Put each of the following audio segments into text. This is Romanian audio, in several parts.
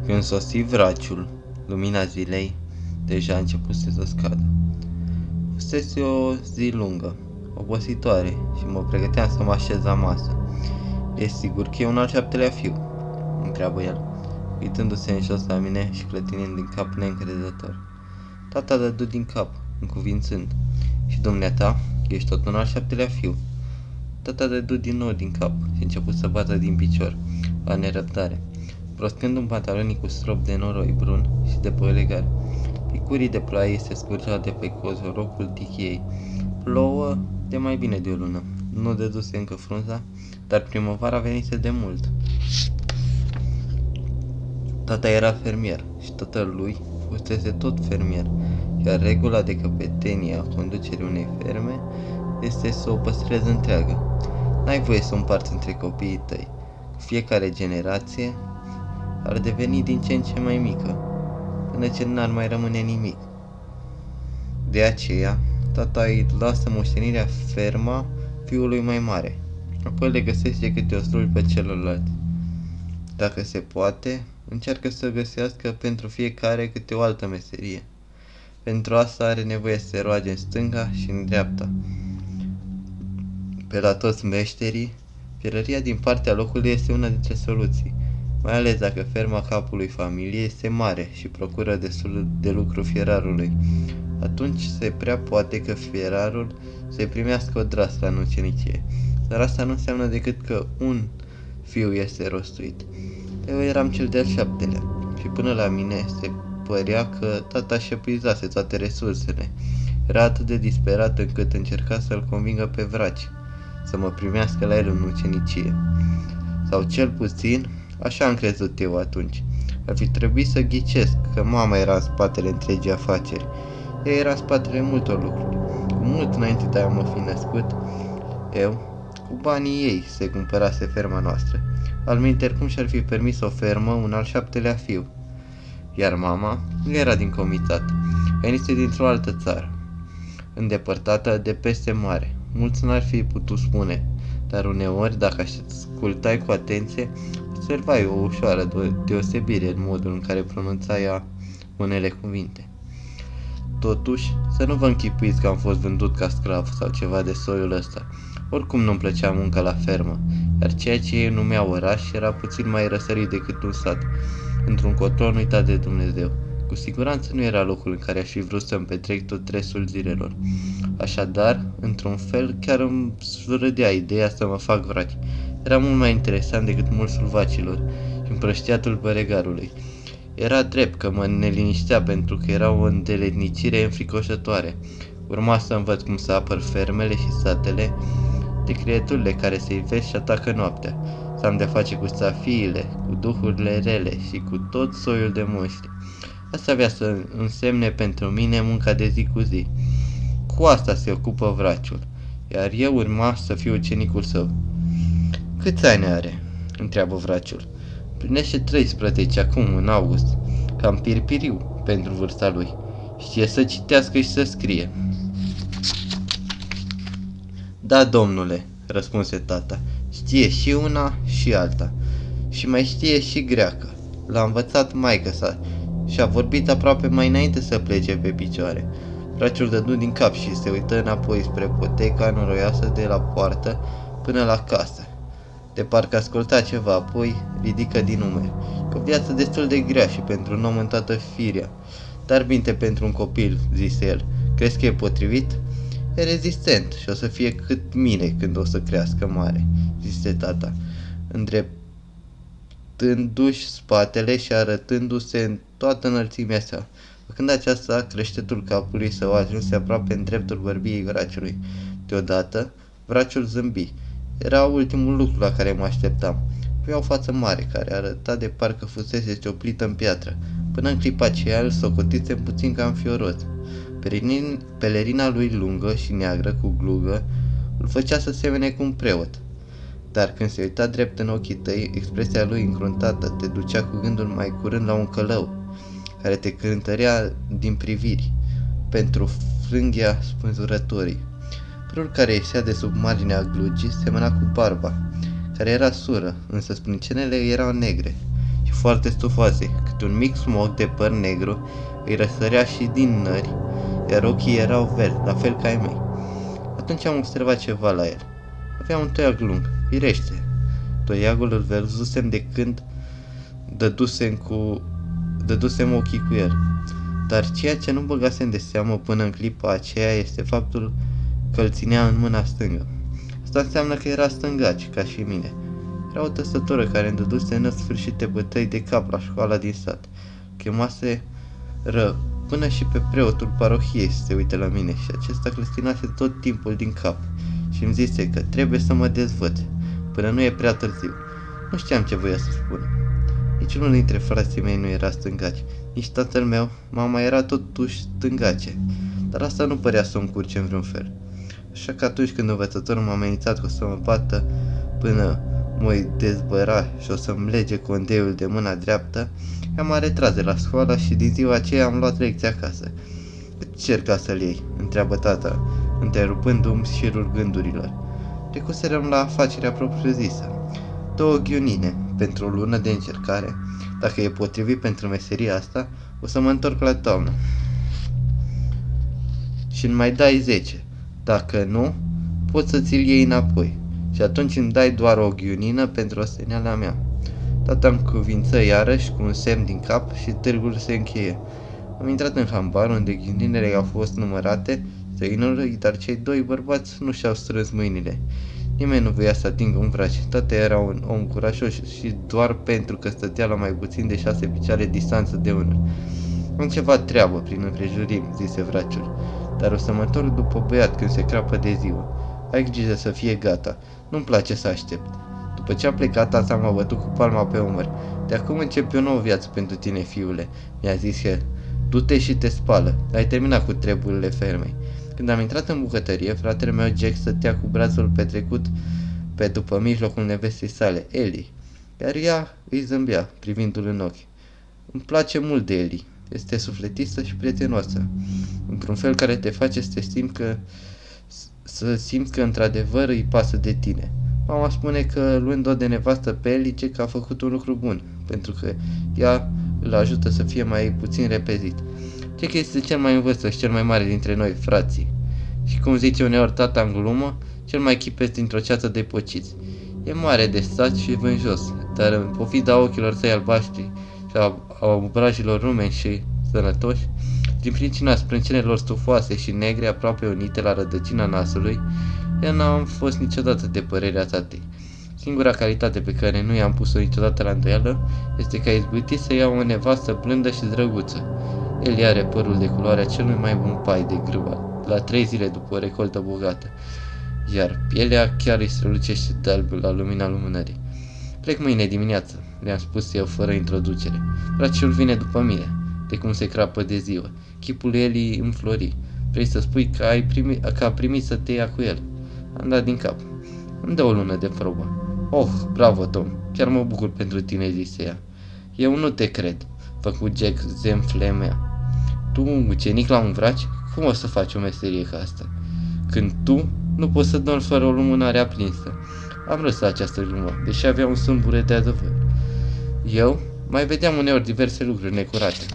Când sosi vraciul, lumina zilei deja începuse să scadă. Fusese o zi lungă, obositoare și mă pregăteam să mă așez la masă. "E sigur că e un al șaptelea fiu?" întreabă el, uitându-se în jos la mine și clătinind din cap neîncrezător. Tata dădu din cap, încuvințând: "Și dumneata, ești tot un al șaptelea fiu?" Tata dădu din nou din cap și început să bată din picior, la nerăbdare, proscând un pantaloni cu strop de noroi brun și de polegar. Picurii de ploaie se scurgeau de pe cozorocul tichiei. Plouă de mai bine de o lună. Nu dăduse încă frunza, dar primăvara venise de mult. Tata era fermier și tatăl lui fusese tot fermier, iar regula de căpetenie a conducerii unei ferme este să o păstrezi întreagă. N-ai voie să o împarți între copiii tăi. Cu fiecare generație ar deveni din ce în ce mai mică, până ce n-ar mai rămâne nimic. De aceea, tata îi lasă moștenirea ferma fiului mai mare, apoi le găsește câte o slujbă pe celălalt. Dacă se poate, încearcă să găsească pentru fiecare câte o altă meserie. Pentru asta are nevoie să se roage în stânga și în dreapta. Pe la toți meșterii, firăria din partea locului este una dintre soluții, mai ales dacă ferma capului familiei este mare și procură destul de lucru fierarului. Atunci se prea poate că fierarul să-i primească o draslă în ucenicie, dar asta nu înseamnă decât că un fiu este rostuit. Eu eram cel de-al șaptelea și până la mine se părea că tata și epuizase toate resursele. Era atât de disperat încât încerca să-l convingă pe vraci să mă primească la el în ucenicie. Sau cel puțin, așa am crezut eu atunci. Ar fi trebuit să ghicesc că mama era în spatele întregii afaceri. Ea era în spatele multor lucruri. Cu mult înainte de a mă fi născut, eu, cu banii ei, se cumpărase ferma noastră. Alminteri, cum și-ar fi permis o fermă un al șaptelea fiu? Iar mama nu era din comitat, venise dintr-o altă țară, îndepărtată de peste mare. Mulți n-ar fi putut spune, dar uneori, dacă ascultai cu atenție, observai o ușoară deosebire în modul în care pronunța ea unele cuvinte. Totuși, să nu vă închipuiți că am fost vândut ca sclav sau ceva de soiul ăsta. Oricum nu-mi plăcea munca la fermă, iar ceea ce ei numeau oraș era puțin mai răsărit decât un sat, într-un cotron uitat de Dumnezeu. Cu siguranță nu era locul în care aș fi vrut să-mi petrec tot restul zilelor. Așadar, într-un fel, chiar îmi surâdea ideea să mă fac vraci. Era mult mai interesant decât mulsul vacilor și împrăștiatul băregarului. Era drept că mă neliniștea pentru că era o îndeletnicire înfricoșătoare. Urma să învăț cum să apăr fermele și satele de criaturile care se ivesc și atacă noaptea, să am de face cu safiile, cu duhurile rele și cu tot soiul de monștri. Asta avea să însemne pentru mine munca de zi cu zi. Cu asta se ocupă vraciul, iar eu urma să fiu ucenicul său. "Câți ani are?" întreabă vraciul. "Plinește 13 acum, în august, cam pirpiriu pentru vârsta lui. Știe să citească și să scrie." "Da, domnule," răspunse tata, "știe și una și alta. Și mai știe și greacă. L-a învățat maică-sa și a vorbit aproape mai înainte să plece pe picioare." Vraciul dădu din cap și se uită înapoi spre poteca noroioasă de la poartă până la casă. De parcă asculta ceva, apoi ridică din umeri. "E o viață destul de grea și pentru un om în toată firea, dar bine pentru un copil," zise el. "Crezi că e potrivit?" "E rezistent și o să fie cât mine când o să crească mare," zise tata, îndreptându-și spatele și arătându-se în toată înălțimea sa. Făcând aceasta, creștetul capului său ajunse aproape în dreptul bărbiei vraciului. Deodată, vraciul zâmbi. Era ultimul lucru la care mă așteptam. Avea o față mare, care arăta de parcă fusese cioplită în piatră. Până în clipa aceea îl socotisem puțin cam fioros. Pelerina lui lungă și neagră cu glugă îl făcea să semene cu un preot. Dar când se uita drept în ochii tăi, expresia lui încruntată te ducea cu gândul mai curând la un călău, care te cântărea din priviri, pentru frânghia spânzurătorii. Părul care ieșea de sub marginea glugii semăna cu barba, care era sură, însă sprâncenele erau negre și foarte stufoase, Câte un mic smog de păr negru îi răsărea și din nări, iar ochii erau verzi, la fel ca ai mei. Atunci am observat ceva la el. Avea un toiag lung, firește. Toiagul îl văzusem de când dădusem ochii cu el. Dar ceea ce nu băgasem de seamă până în clipa aceea este faptul că îl ținea în mâna stângă. Asta înseamnă că era stângaci, ca și mine. Era o tăsătură care îmi dăduse nesfârșite bătăi de cap la școala din sat. Chemase rău, până și pe preotul parohiei să se uite la mine și acesta clăstinase tot timpul din cap și îmi zise că trebuie să mă dezvăț, până nu e prea târziu. Nu știam ce voia să spună. Niciunul dintre frații mei nu era stângaci, nici tatăl meu, mama era totuși stângace, dar asta nu părea să o încurce în vreun fel. Așa că atunci când învățătorul m-a amenințat că o să mă bată până mă dezbăra și o să-mi lege condeiul de mâna dreaptă, i-am retras de la școală și din ziua aceea am luat lecția acasă. Cât cerca să-l iei? Întreabă tata, întrerupându-mi șirul gândurilor. Trecuserăm la afacerea propriu-zisă. 2 ghionine pentru o lună de încercare. Dacă e potrivit pentru meseria asta, o să mă întorc la toamnă. Și îmi mai dai 10. Dacă nu, poți să ți-l iei înapoi. Și atunci îmi dai doar o ghionină pentru osteneala mea. Tata îmi cuvință iarăși cu un semn din cap și târgul se încheie. Am intrat în hambar unde ghioninele au fost numărate străinului, dar cei 2 bărbați nu și-au strâns mâinile. Nimeni nu voia să atingă un vraci. Tata era un om curajos și doar pentru că stătea la mai puțin de 6 picioare distanță de unul. Am ceva treabă prin împrejurim, zise vraciul, dar o să mă întorc după băiat când se crapă de ziua. Ai grijă să fie gata. Nu-mi place să aștept. După ce a plecat, tata m-a bătut cu palma pe umăr. De acum începe o nouă viață pentru tine, fiule, mi-a zis el. Du-te și te spală. Ai terminat cu treburile fermei. Când am intrat în bucătărie, fratele meu Jack stătea cu brațul petrecut pe după mijlocul nevestei sale, Ellie, iar ea îi zâmbea, privindu-l în ochi. Îmi place mult de Ellie. Este sufletistă și prietenoasă, într-un fel care te face să simți că într-adevăr îi pasă de tine. Mama spune că luând-o de nevastă pe Ellie, Jack a făcut un lucru bun, pentru că ea îl ajută să fie mai puțin repezit. Jack este cel mai în vârstă și cel mai mare dintre noi, frații. Și cum zice uneori tata în glumă, cel mai chipesc dintr-o ceață de pociți. E mare de stat și vânjos, dar în pofida ochilor săi albaștri și a obrajilor rumeni și sănătoși, din pricina sprâncenelor stufoase și negre aproape unite la rădăcina nasului, eu n-am fost niciodată de părerea tatei. Singura calitate pe care nu i-am pus-o niciodată la îndoială este că a izbutit să ia o nevastă blândă și drăguță. El are părul de culoarea celui mai bun pai de grâva, la 3 zile după o recoltă bogată, iar pielea chiar îi strălucește de alb la lumina lumânării. Plec mâine dimineață, le-am spus eu fără introducere. Braciul vine după mine, de cum se crapă de ziua. Chipul Ellie înflori. Vrei să spui că a primit să te ia cu el? Am dat din cap. Îmi dă o lună de probă. Oh, bravo, Tom, chiar mă bucur pentru tine, zise ea. Eu nu te cred, făcu Jack zemflemea. Tu, ucenic la un vraci? Cum o să faci o meserie ca asta? Când tu nu poți să dormi fără o lumânare aprinsă. Am râs la această glumă, deși avea un sâmbure de adevăr. Eu mai vedeam uneori diverse lucruri necurate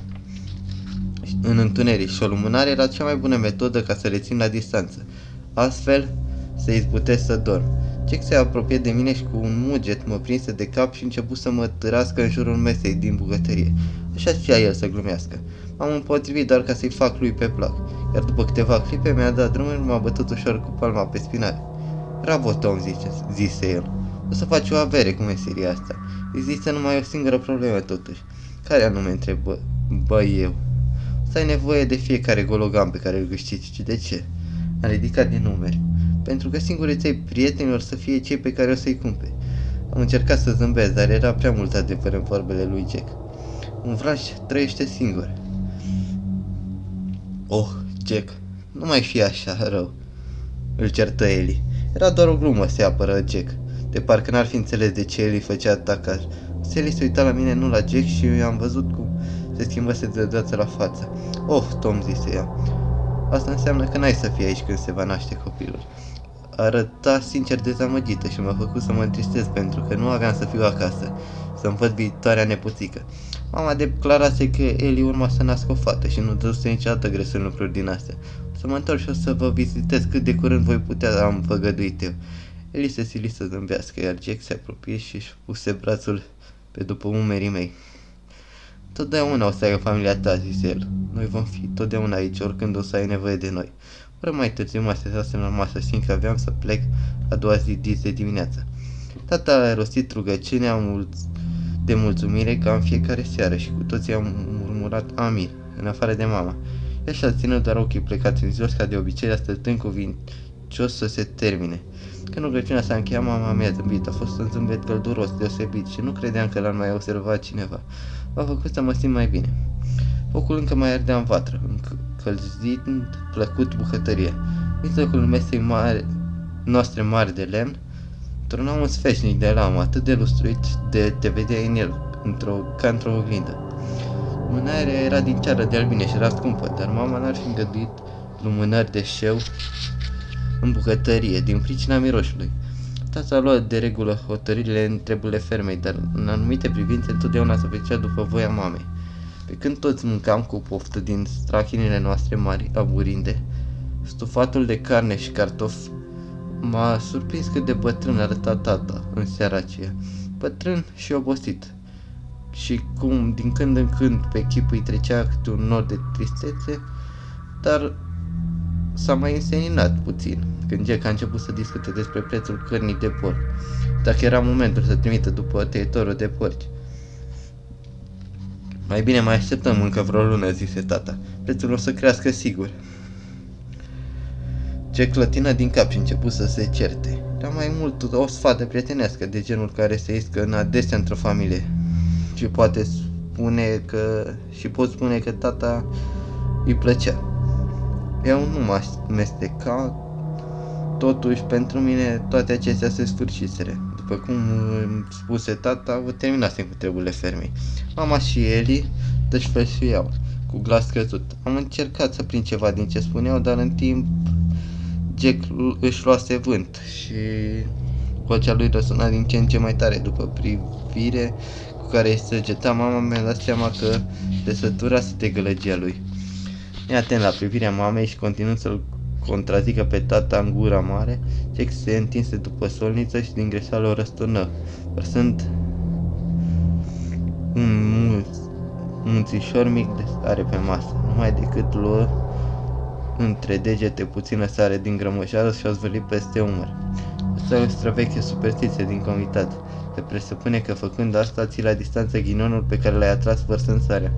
în întuneric și o lumânare era cea mai bună metodă ca să le țin la distanță. Astfel, să izbutesc să dorm. Jack se apropie de mine și cu un muget mă prinse de cap și început să mă târască în jurul mesei din bucătărie. Așa știa el să glumească. M-am împotrivit doar ca să-i fac lui pe plac, iar după câteva clipe mi-a dat drumul, m-a bătut ușor cu palma pe spinare. Bravo, Tom, zise el. O să faci o avere cu meseria asta. Există numai o singură problemă totuși. Care anume întrebă eu? Să ai nevoie de fiecare gologan pe care îl câștigi. Și de ce? Am ridicat din numeri. Pentru că singurii tăi prieteni or să fie cei pe care o să-i cumperi. Am încercat să zâmbesc, dar era prea mult adevăr în vorbele lui Jack. Un vraș trăiește singur. Oh, Jack, nu mai fi așa rău, îl certă Ellie. Era doar o glumă, se apără Jack, de parcă n-ar fi înțeles de ce Ellie făcea atacaj. Ellie se uita la mine, nu la Jack, și eu am văzut cum se schimbase deodată la față. Oh, Tom, zise ea, asta înseamnă că n-ai să fii aici când se va naște copilul. Arăta sincer dezamăgită și m-a făcut să mă întristez pentru că nu aveam să fiu acasă. să-mi văd viitoarea nepoțică. Mama declarase că Eli urma să nască o fată și nu dăduse niciodată greșe lucruri din astea. O să mă întorc și o să vă vizitez cât de curând voi putea, am făgăduit eu. Eli se sili să zâmbească, iar Jack se apropie și își puse brațul pe după umerii mei. Totdeauna o să ai familia ta, zise el. Noi vom fi totdeauna aici, oricând o să ai nevoie de noi. Ori mai târziu mă așezasem la masă, fiindcă aveam să plec a doua zi de dimineață. Tata a rostit rugăciunea de mulțumire ca în fiecare seară și cu toții am murmurat amin, în afară de mama. Ea și-a ținut doar ochii plecați în jos, ca de obicei, așteptând cuvincios să se termine. Când rugăciunea s-a încheiat, mama mi-a zâmbit. A fost un zâmbet călduros, deosebit și nu credeam că l-ar mai observa cineva. M-a făcut să mă simt mai bine. Focul încă mai ardea în vatră, încălzind plăcut bucătăria. Mijlocul mesei noastre mari de lemn turna un sfeșnic de lamă atât de lustruit de te vedeai în el, ca într-o oglindă. Lumânarea era din ceară de albine și era scumpă, dar mama n-ar fi îngăduit lumânări de șeu în bucătărie, din pricina miroșului. Tata a luat de regulă hotărârile în treburile fermei, dar în anumite privințe întotdeauna se făcea după voia mamei. Pe când toți mâncam cu poftă din strachinile noastre mari aburinde, stufatul de carne și cartofi, m-a surprins cât de bătrân arăta tata în seara aceea. Bătrân și obosit. Și cum din când în când pe chip îi trecea câte un nor de tristețe, dar s-a mai înseninat puțin când Jack a început să discute despre prețul cărnii de porc, dacă era momentul să trimită după tăietorul de porci. Mai bine mai așteptăm încă vreo lună, zise tata. Prețul o să crească sigur. Jack clătină din cap și început să se certe. Era mai mult o sfată prietenească de genul care se iscă în adesea într-o familie. Și pot spune că tata îi plăcea. Eu nu mă amesteca, totuși pentru mine toate acestea se sfârșiseră. După cum îmi spuse tata, vă terminasem cu treburile fermei. Mama și Eli dășfășuiau cu glas scăzut. Am încercat să prind ceva din ce spuneau, dar în timp Jack își luase vânt și vocea lui răsuna din ce în ce mai tare. După privire cu care îi săgeta, mama mi-a dat seama că desăturase de gălăgia lui. Neatent la privirea mamei și continuând să-l contrazică pe tata în gura mare, Jack se întinse după solniță și din greșeală o răsturnă, vărsând un munțișor mic de sare pe masă, numai decât luă între degete puțină sare din grămășară și o zvârli peste umăr. Asta e o străveche superstiție din comitat. Se presupune că făcând asta ții la distanță ghinionul pe care l-ai atras vărsând sarea.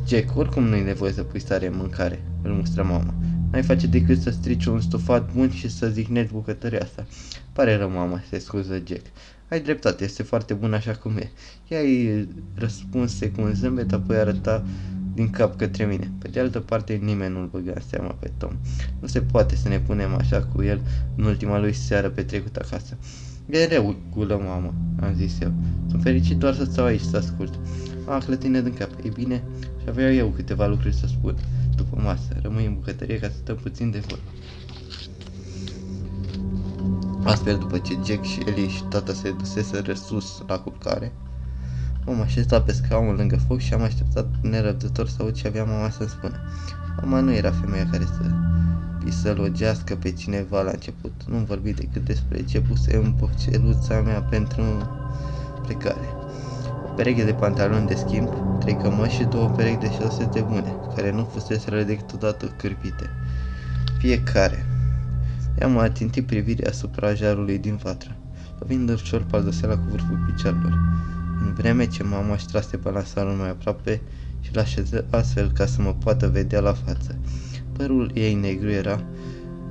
Jack, oricum nu-i nevoie să pui sare în mâncare, îl mustră mama. N-ai face decât să strici un stufat bun și să zihnești bucătăria asta. Pare rău, mama, se scuză Jack. Ai dreptate, este foarte bun așa cum e. Ea îi răspunse cu un zâmbet, apoi arăta din cap către mine. Pe de altă parte, nimeni nu-l băga în seama pe Tom. Nu se poate să ne punem așa cu el în ultima lui seară petrecută acasă. E regulă, mamă, am zis eu. Sunt fericit doar să stau aici să ascult. Mama clătine din cap. Ei bine, și aveam eu câteva lucruri să spun. După masă, rămâi în bucătărie ca să stăm puțin de vorbă. Astfel, după ce Jack și Eli și tata se duseseră sus la culcare, m-am așezat pe scaun lângă foc și am așteptat nerăbdător să aud ce avea mama să-mi spună. Mama nu era femeia care să pisălogească pe cineva la început. Nu-mi vorbi decât despre ce puse în pocăluța mea pentru plecare. O pereche de pantaloni de schimb, 3 cămăși și 2 perechi de șosete bune, care nu fuseseră decât odată cârpite. Fiecare. Ea m-a atintit privirea asupra jarului din vatră, lovind ușor paldoseala cu vârful picioarelor, în vreme ce mama își trase balansalul mai aproape și l-așeză astfel ca să mă poată vedea la față. Părul ei negru era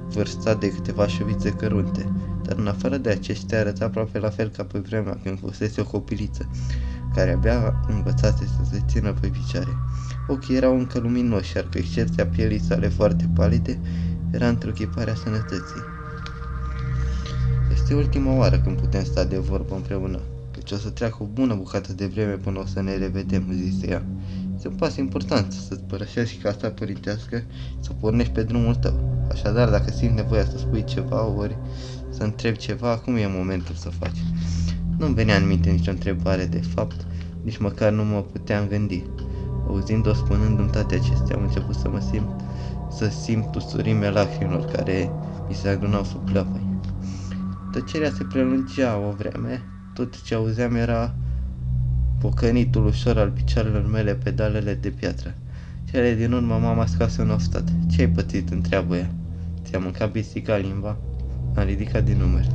vârstat de câteva șuvițe cărunte, dar în afară de aceștia arăta aproape la fel ca pe vremea când fusese o copiliță, care abia învățase să se țină pe picioare. Ochii erau încă luminoși, iar cu excepția pielii sale foarte palide, era întruchiparea sănătății. Este ultima oară când putem sta de vorbă împreună, căci o să treacă o bună bucată de vreme până o să ne revedem, zise ea. Este un pas important să-ți părăsești casa părintească și să pornești pe drumul tău. Așadar, dacă simți nevoia să spui ceva ori să întrebi ceva, acum e momentul să faci. Nu-mi venea în minte nicio întrebare, de fapt, nici măcar nu mă puteam gândi. Auzind-o spunându-mi toate acestea, am început să simt usurimea lacrimilor care mi se adunau sub plăpăi. Tăcerea se prelungea o vreme, tot ce auzeam era pocănitul ușor al picioarelor mele pe dalele de piatră. Cele din urmă mama scoase un oftat. Ce-ai pățit?" întreabă ea. Ți-a mâncat pisica limba?" Am ridicat din numeri.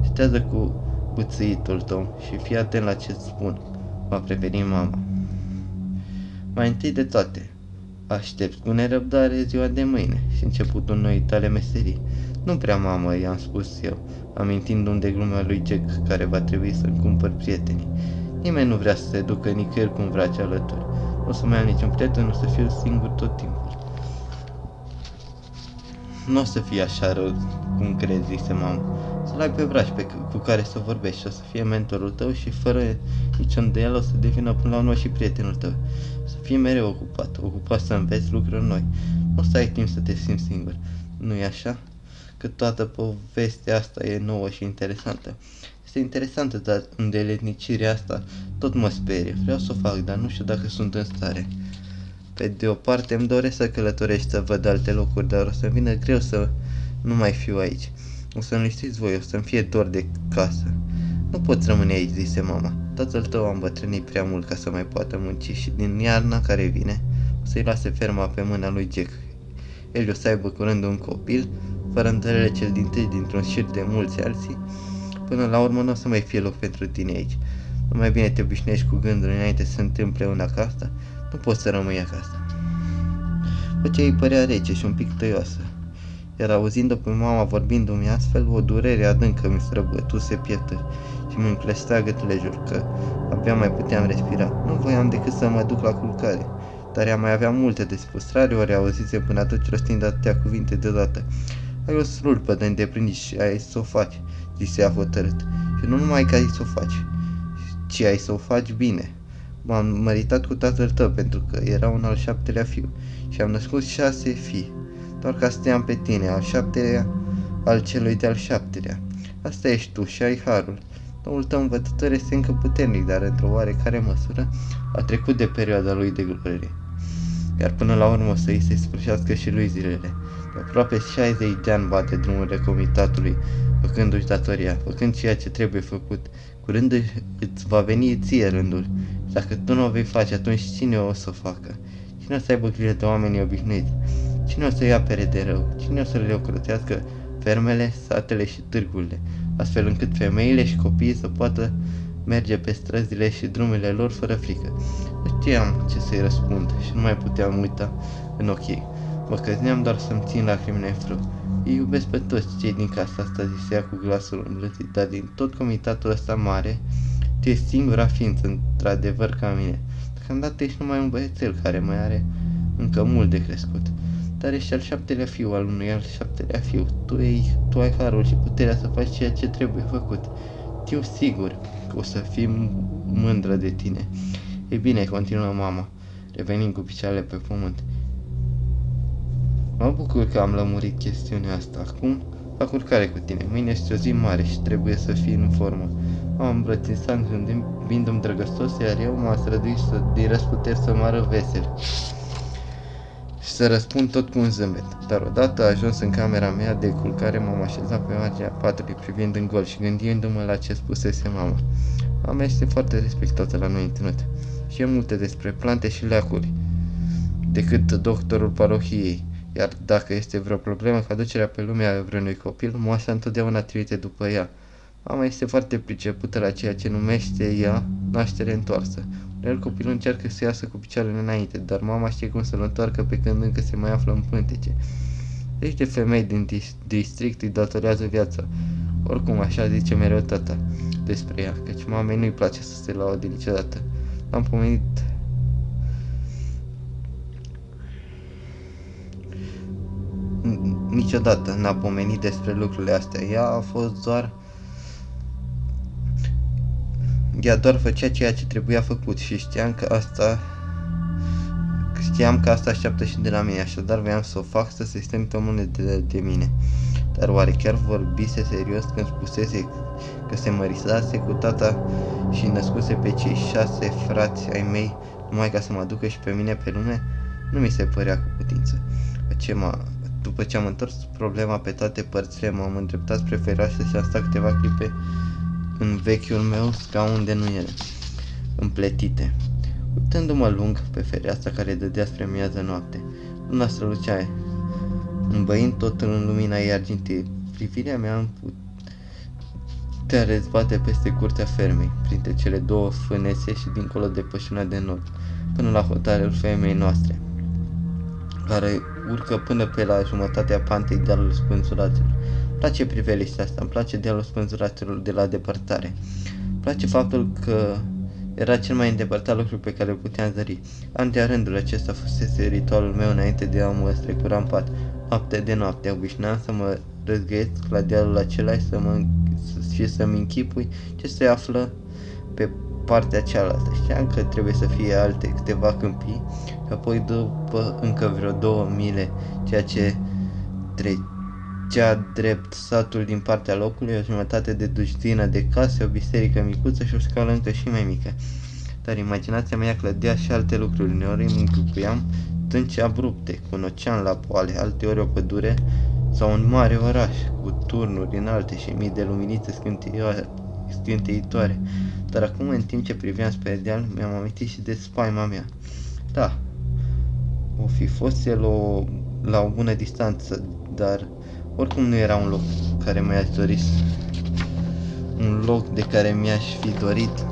Citează cu buțâitul tău și fii atent la ce spun, va preveni mama. Mai întâi de toate, aștept cu nerăbdare ziua de mâine și începutul noii tale meserii. Nu prea, mamă, i-am spus eu, amintindu-mi de glumea lui Jack care va trebui să-mi cumpăr prietenii. Nimeni nu vrea să se ducă nicăieri cu un vrace alături. Nu o să mai am niciun prieten, o să fiu singur tot timpul. Nu o să fie așa rău cum crezi, zise mama. Să-l ai pe vraci cu care să vorbești și o să fie mentorul tău și fără nicio îndoială o să devină până la urmă și prietenul tău. Să fii mereu ocupat să înveți lucruri noi. Nu o să ai timp să te simți singur. Nu-i așa? Că toată povestea asta e nouă și interesantă. Este interesantă, dar îndeletnicirea asta tot mă sperie. Vreau să o fac, dar nu știu dacă sunt în stare. Pe de o parte îmi doresc să călătorești, să văd alte locuri, dar o să-mi vină greu să nu mai fiu aici. O să-mi știți voi, o să-mi fie dor de casă. Nu poți rămâne aici, zise mama. Tatăl tău a îmbătrânit prea mult ca să mai poată munci și din iarna care vine o să-i lase ferma pe mâna lui Jack. El o să aibă curând un copil, fără îndoială cel dintâi dintr-un șir de mulți alții. Până la urmă nu o să mai fie loc pentru tine aici. Nu mai bine te obișnuiești cu gândul înainte să se întâmple una ca asta. Nu poți să rămâi acasă. Vocea ei părea rece și un pic tăioasă, iar auzind-o pe mama vorbindu-mi astfel, o durere adâncă mi străbătuse pieptul și mi înclestea gâtlejul, că abia mai puteam respira. Nu voiam decât să mă duc la culcare, dar ea mai avea multe de spus. Rare ori auzise până atunci rostind atâtea cuvinte deodată. Ai o slulpă de îndepliniți și ai să o faci, zise ea hotărât. Și nu numai că ai să o faci, ci ai să o faci bine. M-am măritat cu tatăl tău pentru că era un al 7-lea fiu și am născut 6 fii, doar ca să te am pe tine, al 7-lea, al celui de-al 7-lea. Asta ești tu și ai harul. Noul tău învățător este încă puternic, dar într-o oarecare măsură a trecut de perioada lui de glorie. Iar până la urmă o să îi se sfârșească și lui zilele. De aproape 60 de ani bate drumurile comitatului, făcându-și datoria, făcând ceea ce trebuie făcut. Curând îți va veni ție rândul. Și dacă tu nu o vei face, atunci cine o să o facă? Cine o să aibă grijă de oamenii obișnuiți? Cine o să-i apere de rău? Cine o să le ocrotească fermele, satele și târgurile, astfel încât femeile și copiii să poată merge pe străzile și drumurile lor fără frică? Nu știam ce să-i răspund și nu mai puteam uita în ochii ei. Mă căzneam doar să-mi țin lacrimile în frâu. Îi iubesc pe toți cei din casa asta, zisea cu glasul îmblătit, dar din tot comitatul ăsta mare, tu ești singura ființă, într-adevăr, ca mine. Deocamdată ești numai un băiețel care mai are încă mult de crescut. Dar ești al 7-lea fiu al unui al 7-lea fiu. Tu ai harul și puterea să faci ceea ce trebuie făcut. Știu sigur că o să fii mândră de tine. E bine, continuă mama, revenind cu picioarele pe pământ. Mă bucur că am lămurit chestiunea asta. Acum fac urcare cu tine. Mâine este o zi mare și trebuie să fii în formă. M-am îmbrățișat gândindu-mi drăgăstos, iar eu m-am străduit din răsputeri să mă vesel și să răspund tot cu un zâmbet. Dar odată ajuns în camera mea de culcare, m-am așezat pe marginea patului, privind în gol și gândindu-mă la ce spusese mama. Mama este foarte respectată la noi în ținut. Știe multe despre plante și leacuri decât doctorul parohiei. Iar dacă este vreo problemă cu aducerea pe lume a vreunui copil, moașa întotdeauna trimite după ea. Mama este foarte pricepută la ceea ce numește ea naștere întoarsă. El copilul încearcă să iasă cu picioarele înainte, dar mama știe cum să-l întoarcă pe când încă se mai află în pântece. Deci de femei din district îi datorează viața. Oricum așa zice mereu tata despre ea, căci mamei nu-i place să se laude niciodată. Am pomenit niciodată n-a pomenit despre lucrurile astea. Ea doar făcea ceea ce trebuia făcut și știam că asta așteaptă și de la mine, așadar voiam să o fac să se simtă mândră de mine. Dar oare chiar vorbise serios când spusese că se mărisase cu tata și născuse pe cei 6 frați ai mei numai ca să mă aducă și pe mine pe lume, nu mi se părea cu putință. După ce am întors problema pe toate părțile, m-am îndreptat spre fereastră și am stat câteva clipe în vechiul meu scaun de nuiele împletite, uitându-mă lung pe fereastra care dădea spre miază noapte. Luna strălucea, îmbăind totul în lumina ei argintie. Privirea mea putea răzbate peste curtea fermei, printre cele 2 fânese și dincolo de pășuna de nord, până la hotarul femeii noastre, care urcă până pe la jumătatea pantei dealul spânzuraților. Îmi place priveliștea asta, îmi place dealul spânzuraților de la depărtare. Îmi place faptul că era cel mai îndepărtat lucru pe care îl puteam zări. An de rândul acesta fusese ritualul meu înainte de a mă strecura în pat. Noapte de noapte obișnuiam să mă răzgăiesc la dealul acela și să-mi închipui ce se află pe partea cealaltă. Știam că trebuie să fie alte câteva câmpii și apoi după încă vreo 2 mile, ceea ce trecea drept satul din partea locului, o jumătate de duștină de case, o biserică micuță și o scală încă și mai mică. Dar imaginația mea clădea și alte lucruri. Uneori îmi închipuiam stânci abrupte, cu un ocean la poale, alteori o pădure sau un mare oraș, cu turnuri înalte și mii de luminițe scânteitoare. Dar acum, în timp ce priveam spre deal, mi-am amintit și de spaima mea. Da, o fi fost el la o bună distanță, dar oricum nu era un loc de care mi-aș fi dorit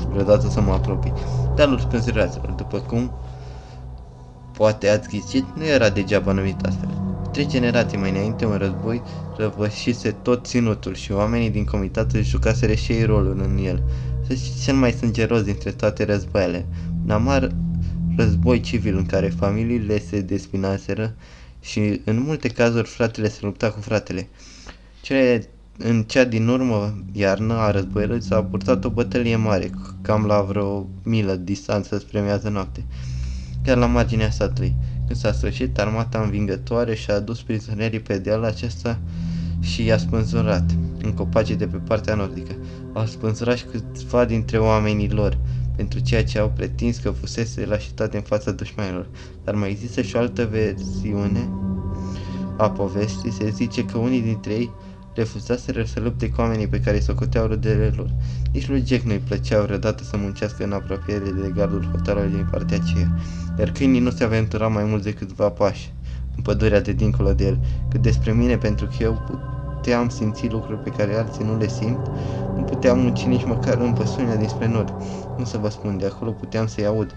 vreodată să mă apropii. Dealul spânzuraților, după cum poate ați ghicit, nu era degeaba numit astfel. 3 generații mai înainte, un război răvășise tot ținutul și oamenii din comitat își jucaseră și ei rolul în el. Să știți, cel mai sângeros dintre toate războaiele, un amar război civil în care familiile se despinaseră și în multe cazuri fratele se lupta cu fratele. În cea din urmă iarnă a războiului s-a purtat o bătălie mare, cam la vreo milă distanță spre miază noapte, chiar la marginea satului. Când s-a sfârșit, armata învingătoare și-a adus prizonierii pe deal acesta și i-a spânzurat în copacii de pe partea nordică. Au spânzurat și câțiva dintre oamenii lor, pentru ceea ce au pretins că fusese lașitate în fața dușmanilor. Dar mai există și o altă versiune a povestii. Se zice că unii dintre ei refuzaseră să lupte cu oamenii pe care îi socoteau rudele lor. Nici lui Jack nu-i plăcea vreodată să muncească în apropiere de gardul hotarului din partea aceea, iar câinii nu se aventura mai mult de câțiva pași în pădurea de dincolo de el. Cât despre mine, pentru că eu puteam simți lucruri pe care alții nu le simt, nu puteam munci nici măcar în pășunea dinspre nord. Nu să vă spun, de acolo puteam să-i aud.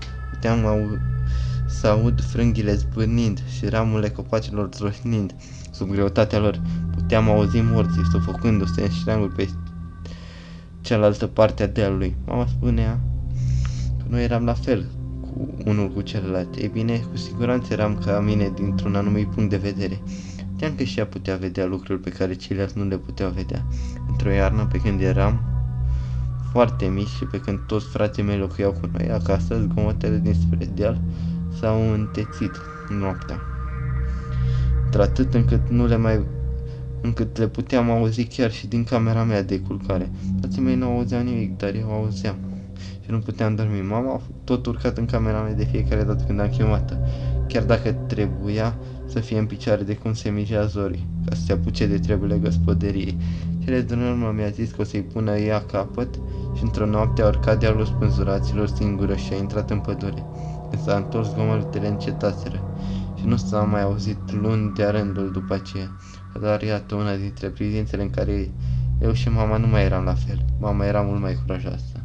Să aud frânghile zbârnind și ramurile copacilor trosnind sub greutatea lor. Puteam auzi morții sufocându-se în ștrangul pe cealaltă parte a dealului. Mama spunea că noi eram la fel unul cu celălalt. Ei bine, cu siguranță eram ca mine dintr-un anumit punct de vedere. Știam că și ea putea vedea lucruri pe care ceilalți nu le puteau vedea. Într-o iarnă, pe când eram foarte mici și pe când toți frații mei locuiau cu noi acasă, zgomotele dinspre deal s-au întețit noaptea, într-atât încât le puteam auzi chiar și din camera mea de culcare. Frații mei nu auzeau nimic, dar eu auzeam și nu puteam dormi. Mama a tot urcat în camera mea de fiecare dată când am chemat-o, chiar dacă trebuia să fie în picioare de cum se migea zorii, ca să se apuce de treburile gospoderiei. Cele din urmă mi-a zis că o să-i pună ea capăt și într-o noapte a urcat dealul spânzuraților singură și a intrat în pădure. Când s-a întors, zgomotele încetaseră și nu s-a mai auzit luni de-a rândul după aceea. Dar iată una dintre privințele în care eu și mama nu mai eram la fel. Mama era mult mai curajoasă.